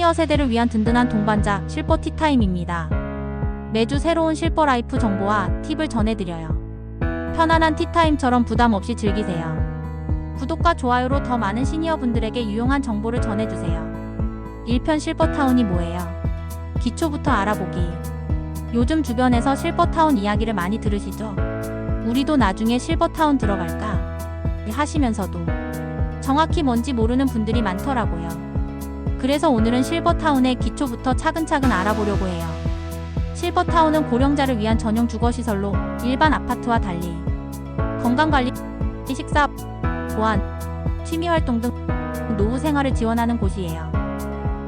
시니어 세대를 위한 든든한 동반자 실버 티타임입니다. 매주 새로운 실버 라이프 정보와 팁을 전해드려요. 편안한 티타임처럼 부담 없이 즐기세요. 구독과 좋아요로 더 많은 시니어분들에게 유용한 정보를 전해주세요. 1편 실버타운이 뭐예요? 기초부터 알아보기. 요즘 주변에서 실버타운 이야기를 많이 들으시죠? 우리도 나중에 실버타운 들어갈까? 하시면서도 정확히 뭔지 모르는 분들이 많더라고요. 그래서 오늘은 실버타운의 기초부터 차근차근 알아보려고 해요. 실버타운은 고령자를 위한 전용 주거시설로 일반 아파트와 달리 건강관리, 식사, 보안, 취미활동 등 노후 생활을 지원하는 곳이에요.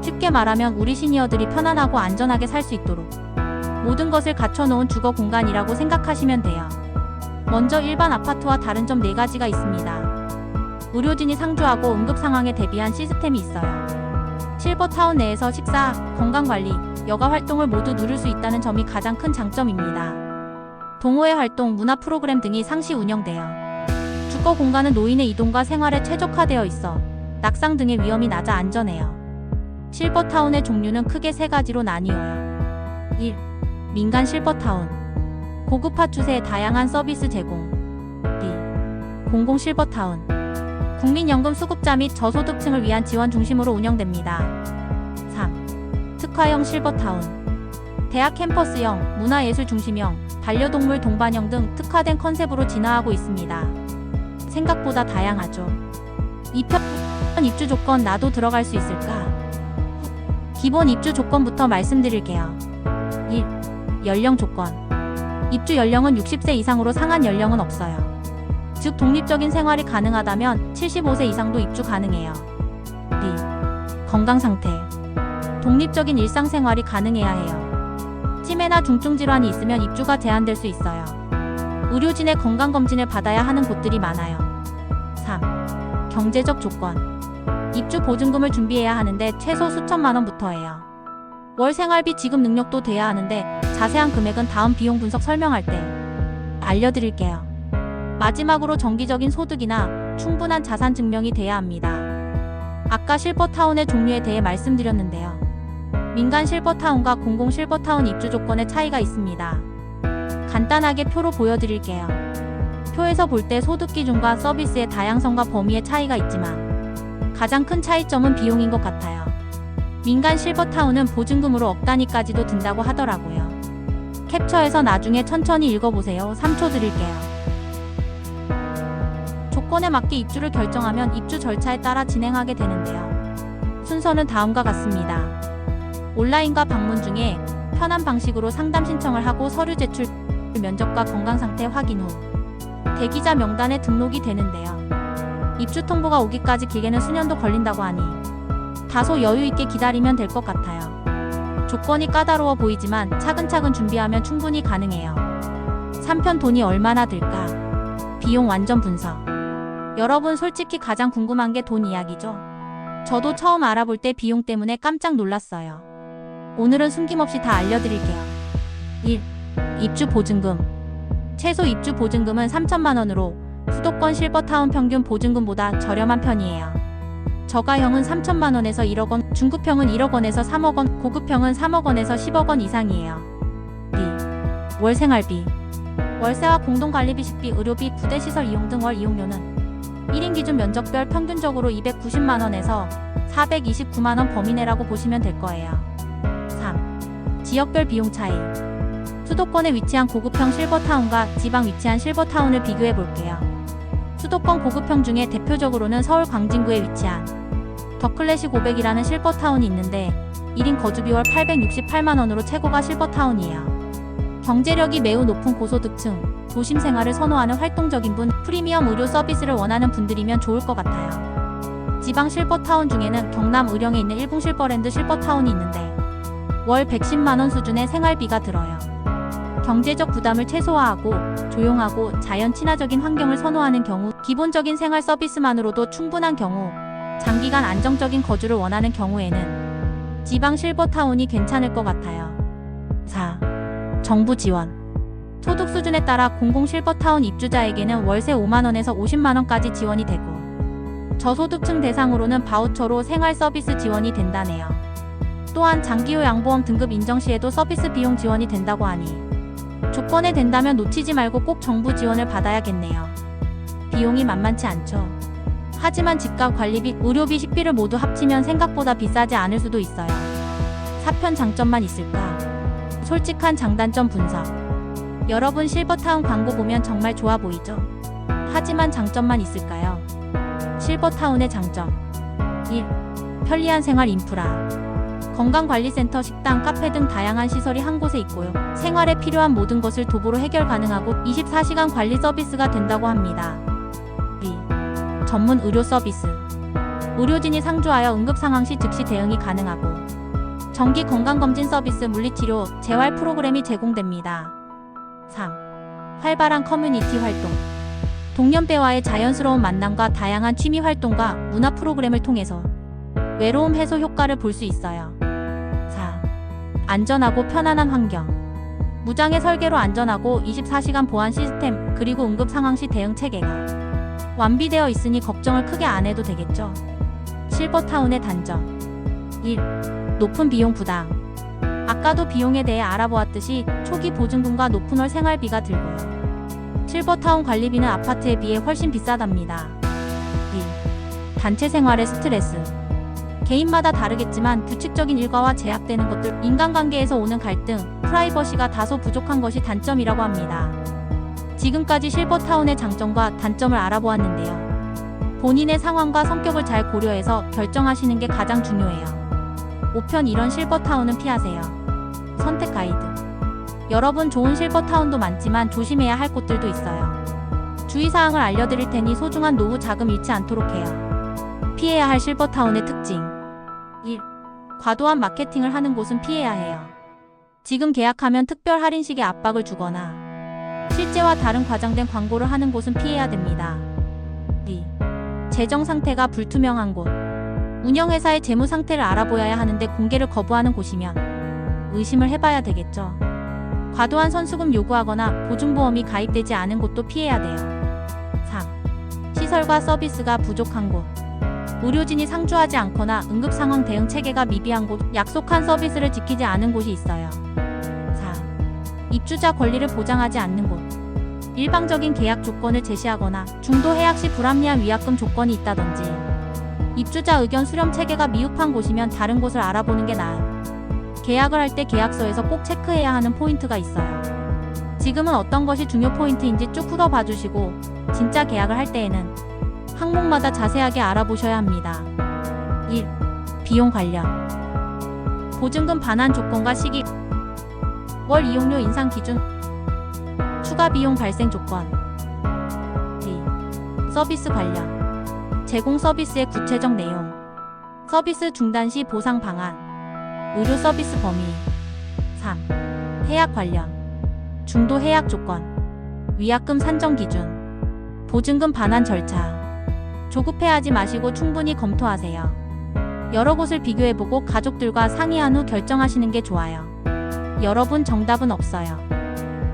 쉽게 말하면 우리 시니어들이 편안하고 안전하게 살 수 있도록 모든 것을 갖춰놓은 주거 공간이라고 생각하시면 돼요. 먼저 일반 아파트와 다른 점 4가지가 있습니다. 의료진이 상주하고 응급 상황에 대비한 시스템이 있어요. 실버타운 내에서 식사, 건강관리, 여가 활동을 모두 누릴 수 있다는 점이 가장 큰 장점입니다. 동호회 활동, 문화 프로그램 등이 상시 운영돼요. 주거 공간은 노인의 이동과 생활에 최적화되어 있어 낙상 등의 위험이 낮아 안전해요. 실버타운의 종류는 크게 3가지로 나뉘어요. 1. 민간 실버타운. 고급화 추세의 다양한 서비스 제공. 2. 공공 실버타운. 국민연금 수급자 및 저소득층을 위한 지원 중심으로 운영됩니다. 3. 특화형 실버타운. 대학 캠퍼스형, 문화예술 중심형, 반려동물 동반형 등 특화된 컨셉으로 진화하고 있습니다. 생각보다 다양하죠. 2편 입주 조건 나도 들어갈 수 있을까? 기본 입주 조건부터 말씀드릴게요. 1. 연령 조건. 입주 연령은 60세 이상으로 상한 연령은 없어요. 즉 독립적인 생활이 가능하다면 75세 이상도 입주 가능해요. 2. 건강 상태. 독립적인 일상생활이 가능해야 해요. 치매나 중증 질환이 있으면 입주가 제한될 수 있어요. 의료진의 건강검진을 받아야 하는 곳들이 많아요. 3. 경제적 조건. 입주 보증금을 준비해야 하는데 최소 수천만 원부터예요. 월 생활비 지급 능력도 돼야 하는데 자세한 금액은 다음 비용 분석 설명할 때 알려드릴게요. 마지막으로 정기적인 소득이나 충분한 자산 증명이 돼야 합니다. 아까 실버타운의 종류에 대해 말씀드렸는데요. 민간 실버타운과 공공 실버타운 입주 조건의 차이가 있습니다. 간단하게 표로 보여드릴게요. 표에서 볼 때 소득 기준과 서비스의 다양성과 범위의 차이가 있지만 가장 큰 차이점은 비용인 것 같아요. 민간 실버타운은 보증금으로 억 단위까지도 든다고 하더라고요. 캡처해서 나중에 천천히 읽어보세요. 3초 드릴게요. 조건에 맞게 입주를 결정하면 입주 절차에 따라 진행하게 되는데요. 순서는 다음과 같습니다. 온라인과 방문 중에 편한 방식으로 상담 신청을 하고 서류 제출, 면접과 건강상태 확인 후 대기자 명단에 등록이 되는데요. 입주 통보가 오기까지 길게는 수년도 걸린다고 하니 다소 여유있게 기다리면 될 것 같아요. 조건이 까다로워 보이지만 차근차근 준비하면 충분히 가능해요. 3편 돈이 얼마나 들까? 비용 완전 분석. 여러분 솔직히 가장 궁금한 게 돈 이야기죠? 저도 처음 알아볼 때 비용 때문에 깜짝 놀랐어요. 오늘은 숨김없이 다 알려드릴게요. 1. 입주 보증금. 최소 입주 보증금은 3천만 원으로 수도권 실버타운 평균 보증금보다 저렴한 편이에요. 저가형은 3천만 원에서 1억 원, 중급형은 1억 원에서 3억 원, 고급형은 3억 원에서 10억 원 이상이에요. 2. 월 생활비. 월세와 공동관리비, 식비, 의료비, 부대시설 이용 등 월 이용료는 1인 기준 면적별 평균적으로 290만 원에서 429만 원 범위 내라고 보시면 될 거예요. 3. 지역별 비용 차이. 수도권에 위치한 고급형 실버타운과 지방 위치한 실버타운을 비교해 볼게요. 수도권 고급형 중에 대표적으로는 서울 광진구에 위치한 더 클래식 500이라는 실버타운이 있는데 1인 거주비 월 868만 원으로 최고가 실버타운이에요. 경제력이 매우 높은 고소득층, 도심 생활을 선호하는 활동적인 분, 프리미엄 의료 서비스를 원하는 분들이면 좋을 것 같아요. 지방 실버타운 중에는 경남 의령에 있는 일봉 실버랜드 실버타운이 있는데 월 110만 원 수준의 생활비가 들어요. 경제적 부담을 최소화하고 조용하고 자연 친화적인 환경을 선호하는 경우, 기본적인 생활 서비스만으로도 충분한 경우, 장기간 안정적인 거주를 원하는 경우에는 지방 실버타운이 괜찮을 것 같아요. 4. 정부 지원. 소득 수준에 따라 공공 실버타운 입주자에게는 월세 5만 원에서 50만 원까지 지원이 되고 저소득층 대상으로는 바우처로 생활 서비스 지원이 된다네요. 또한 장기후 양보험 등급 인정 시에도 서비스 비용 지원이 된다고 하니 조건에 된다면 놓치지 말고 꼭 정부 지원을 받아야겠네요. 비용이 만만치 않죠. 하지만 집값 관리비, 의료비, 식비를 모두 합치면 생각보다 비싸지 않을 수도 있어요. 사편 장점만 있을까? 솔직한 장단점 분석. 여러분 실버타운 광고 보면 정말 좋아 보이죠? 하지만 장점만 있을까요? 실버타운의 장점 1. 편리한 생활 인프라. 건강관리센터, 식당, 카페 등 다양한 시설이 한 곳에 있고요. 생활에 필요한 모든 것을 도보로 해결 가능하고 24시간 관리 서비스가 된다고 합니다. 2. 전문 의료 서비스. 의료진이 상주하여 응급 상황 시 즉시 대응이 가능하고 정기 건강검진 서비스, 물리치료, 재활 프로그램이 제공됩니다. 3. 활발한 커뮤니티 활동. 동년배와의 자연스러운 만남과 다양한 취미 활동과 문화 프로그램을 통해서 외로움 해소 효과를 볼 수 있어요. 4. 안전하고 편안한 환경. 무장의 설계로 안전하고 24시간 보안 시스템, 그리고 응급 상황 시 대응 체계가 완비되어 있으니 걱정을 크게 안 해도 되겠죠. 실버타운의 단점 1. 높은 비용 부담. 아까도 비용에 대해 알아보았듯이 초기 보증금과 높은 월 생활비가 들고요. 실버타운 관리비는 아파트에 비해 훨씬 비싸답니다. 2. 단체 생활의 스트레스. 개인마다 다르겠지만 규칙적인 일과와 제약되는 것들, 인간관계에서 오는 갈등, 프라이버시가 다소 부족한 것이 단점이라고 합니다. 지금까지 실버타운의 장점과 단점을 알아보았는데요. 본인의 상황과 성격을 잘 고려해서 결정하시는 게 가장 중요해요. 5편 이런 실버타운은 피하세요. 선택 가이드. 여러분, 좋은 실버타운도 많지만 조심해야 할 곳들도 있어요. 주의사항을 알려드릴 테니 소중한 노후 자금 잃지 않도록 해요. 피해야 할 실버타운의 특징 1. 과도한 마케팅을 하는 곳은 피해야 해요. 지금 계약하면 특별 할인식의 압박을 주거나 실제와 다른 과장된 광고를 하는 곳은 피해야 됩니다. 2. 재정 상태가 불투명한 곳. 운영회사의 재무 상태를 알아보아야 하는데 공개를 거부하는 곳이면 의심을 해봐야 되겠죠. 과도한 선수금 요구하거나 보증보험이 가입되지 않은 곳도 피해야 돼요. 3. 시설과 서비스가 부족한 곳. 의료진이 상주하지 않거나 응급상황 대응 체계가 미비한 곳, 약속한 서비스를 지키지 않은 곳이 있어요. 4. 입주자 권리를 보장하지 않는 곳. 일방적인 계약 조건을 제시하거나 중도 해약 시 불합리한 위약금 조건이 있다든지 입주자 의견 수렴 체계가 미흡한 곳이면 다른 곳을 알아보는 게 나아요. 계약을 할 때 계약서에서 꼭 체크해야 하는 포인트가 있어요. 지금은 어떤 것이 중요 포인트인지 쭉 훑어봐 주시고 진짜 계약을 할 때에는 항목마다 자세하게 알아보셔야 합니다. 1. 비용 관련. 보증금 반환 조건과 시기, 월 이용료 인상 기준, 추가 비용 발생 조건. 2. 서비스 관련. 제공 서비스의 구체적 내용, 서비스 중단 시 보상 방안, 의료 서비스 범위. 3. 해약 관련. 중도 해약 조건, 위약금 산정 기준, 보증금 반환 절차. 조급해하지 마시고 충분히 검토하세요. 여러 곳을 비교해보고 가족들과 상의한 후 결정하시는 게 좋아요. 여러분, 정답은 없어요.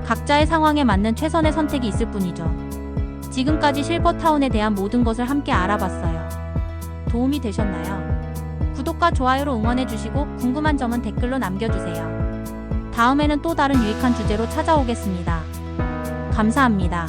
각자의 상황에 맞는 최선의 선택이 있을 뿐이죠. 지금까지 실버타운에 대한 모든 것을 함께 알아봤어요. 도움이 되셨나요? 구독과 좋아요로 응원해주시고 궁금한 점은 댓글로 남겨주세요. 다음에는 또 다른 유익한 주제로 찾아오겠습니다. 감사합니다.